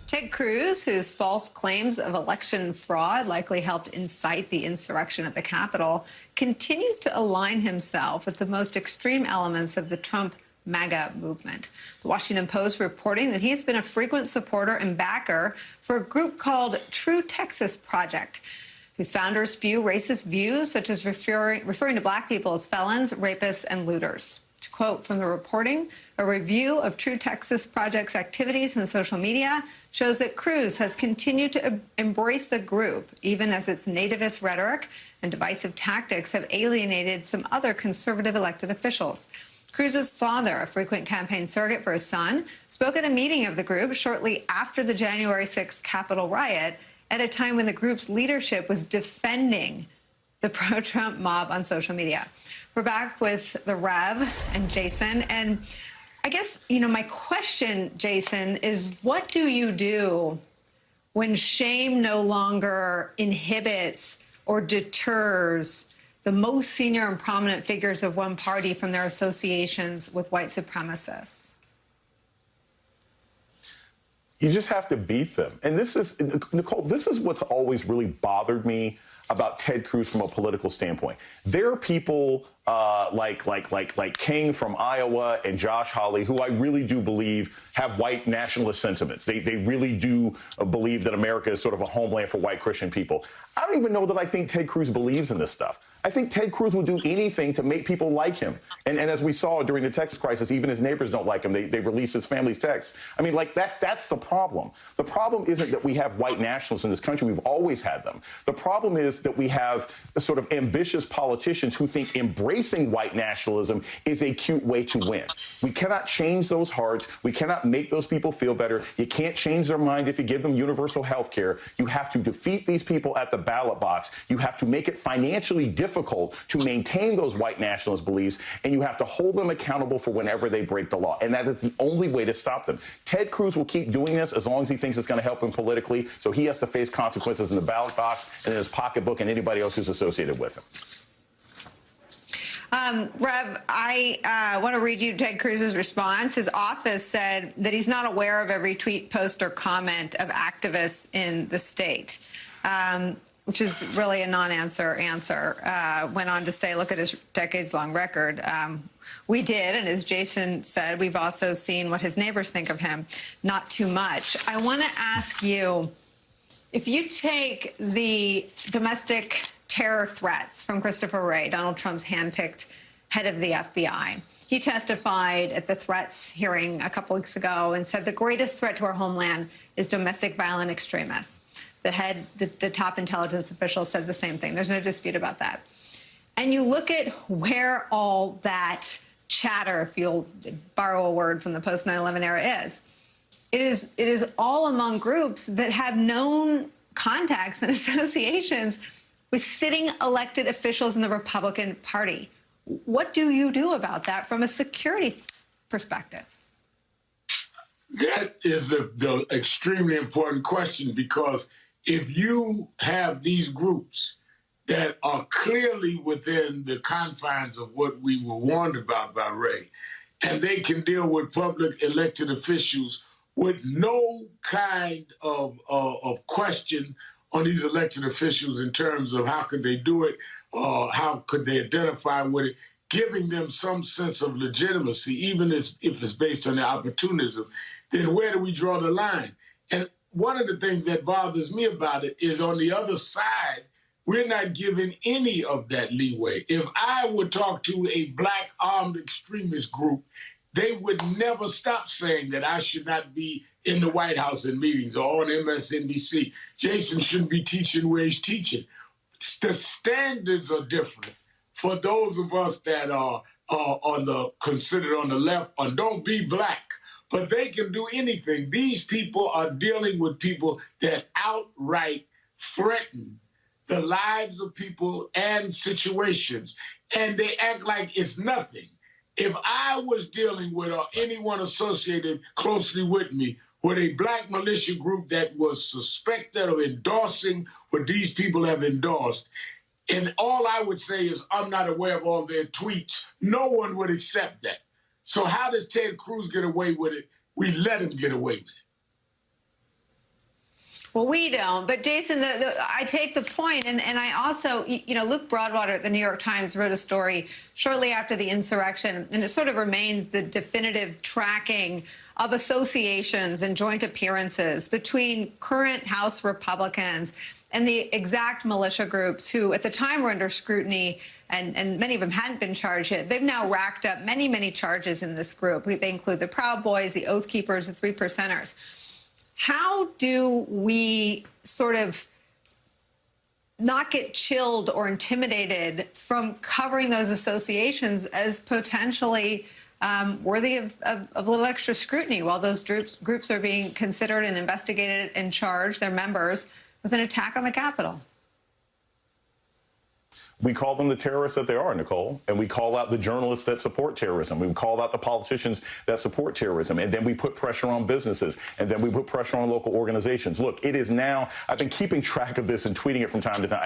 Ted Cruz, whose false claims of election fraud likely helped incite the insurrection at the Capitol, continues to align himself with the most extreme elements of the Trump MAGA movement. The Washington Post reporting that he's been a frequent supporter and backer for a group called True Texas Project, whose founders spew racist views such as referring to black people as felons, rapists, and looters. To quote from the reporting, a review of True Texas Project's activities in social media shows that Cruz has continued to embrace the group, even as its nativist rhetoric and divisive tactics have alienated some other conservative elected officials. Cruz's father, a frequent campaign surrogate for his son, spoke at a meeting of the group shortly after the January 6th Capitol riot, at a time when the group's leadership was defending the pro-Trump mob on social media. We're back with the Rev and Jason. And I guess, my question, Jason, is what do you do when shame no longer inhibits or deters the most senior and prominent figures of one party from their associations with white supremacists? You just have to beat them. And this is, Nicole, this is what's always really bothered me about Ted Cruz from a political standpoint. There are people like King from Iowa and Josh Hawley, who I really do believe have white nationalist sentiments. They really do believe that America is sort of a homeland for white Christian people. I don't even know that I think Ted Cruz believes in this stuff. I think Ted Cruz will do anything to make people like him. And as we saw during the Texas crisis, even his neighbors don't like him. They release his family's texts. I mean, that's the problem. The problem isn't that we have white nationalists in this country. We've always had them. The problem is that we have sort of ambitious politicians who think embracing white nationalism is a cute way to win. We cannot change those hearts. We cannot make those people feel better. You can't change their mind if you give them universal health care. You have to defeat these people at the ballot box. You have to make it financially difficult to maintain those white nationalist beliefs, and you have to hold them accountable for whenever they break the law. And that is the only way to stop them. Ted Cruz will keep doing this as long as he thinks it's going to help him politically, so he has to face consequences in the ballot box and in his pocketbook and anybody else who's associated with him. Rev, I want to read you Ted Cruz's response. His office said that he's not aware of every tweet, post, or comment of activists in the state, which is really a non-answer answer. Went on to say, look at his decades-long record. We did, and as Jason said, we've also seen what his neighbors think of him. Not too much. I want to ask you, if you take the domestic terror threats from Christopher Wray, Donald Trump's handpicked head of the FBI. He testified at the threats hearing a couple weeks ago and said the greatest threat to our homeland is domestic violent extremists. The top intelligence official said the same thing. There's no dispute about that. And you look at where all that chatter, if you'll borrow a word from the post 9/11 era, is. It is all among groups that have known contacts and associations with sitting elected officials in the Republican Party. What do you do about that from a security perspective? That is the extremely important question, because if you have these groups that are clearly within the confines of what we were warned about by Ray, and they can deal with public elected officials with no kind of question on these elected officials in terms of how could they do it, how could they identify with it, giving them some sense of legitimacy, even if it's based on their opportunism, then where do we draw the line? And one of the things that bothers me about it is on the other side, we're not given any of that leeway. If I would talk to a black armed extremist group, they would never stop saying that I should not be in the White House in meetings or on MSNBC. Jason shouldn't be teaching where he's teaching. The standards are different for those of us that are considered on the left and don't be black, but they can do anything. These people are dealing with people that outright threaten the lives of people and situations, and they act like it's nothing. If I was dealing with or anyone associated closely with me with a black militia group that was suspected of endorsing what these people have endorsed, and all I would say is I'm not aware of all their tweets, no one would accept that. So how does Ted Cruz get away with it? We let him get away with it. Well, we don't. But, Jason, I take the point, and I also, Luke Broadwater at the New York Times wrote a story shortly after the insurrection, and it sort of remains the definitive tracking of associations and joint appearances between current House Republicans and the exact militia groups who, at the time, were under scrutiny, and many of them hadn't been charged yet. They've now racked up many, many charges in this group. They include the Proud Boys, the Oath Keepers, the Three Percenters. How do we sort of not get chilled or intimidated from covering those associations as potentially worthy of a little extra scrutiny while those groups are being considered and investigated and charged, their members, with an attack on the Capitol? We call them the terrorists that they are, Nicole, and we call out the journalists that support terrorism. We call out the politicians that support terrorism, and then we put pressure on businesses, and then we put pressure on local organizations. Look, it is now, I've been keeping track of this and tweeting it from time to time.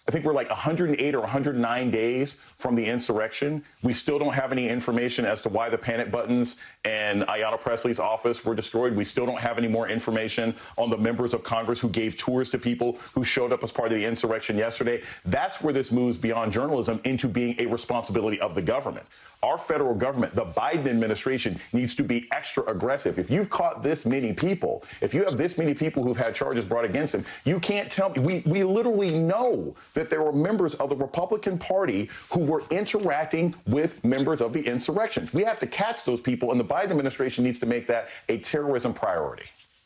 I think we're like 108 or 109 days from the insurrection. We still don't have any information as to why the panic buttons and Ayanna Pressley's office were destroyed. We still don't have any more information on the members of Congress who gave tours to people who showed up as part of the insurrection yesterday. That's where this moves beyond journalism into being a responsibility of the government. Our federal government, the Biden administration, needs to be extra aggressive. If you've caught this many people, if you have this many people who've had charges brought against them, you can't tell me. We literally know that there were members of the Republican Party who were interacting with members of the insurrection. We have to catch those people, and the Biden administration needs to make that a terrorism priority.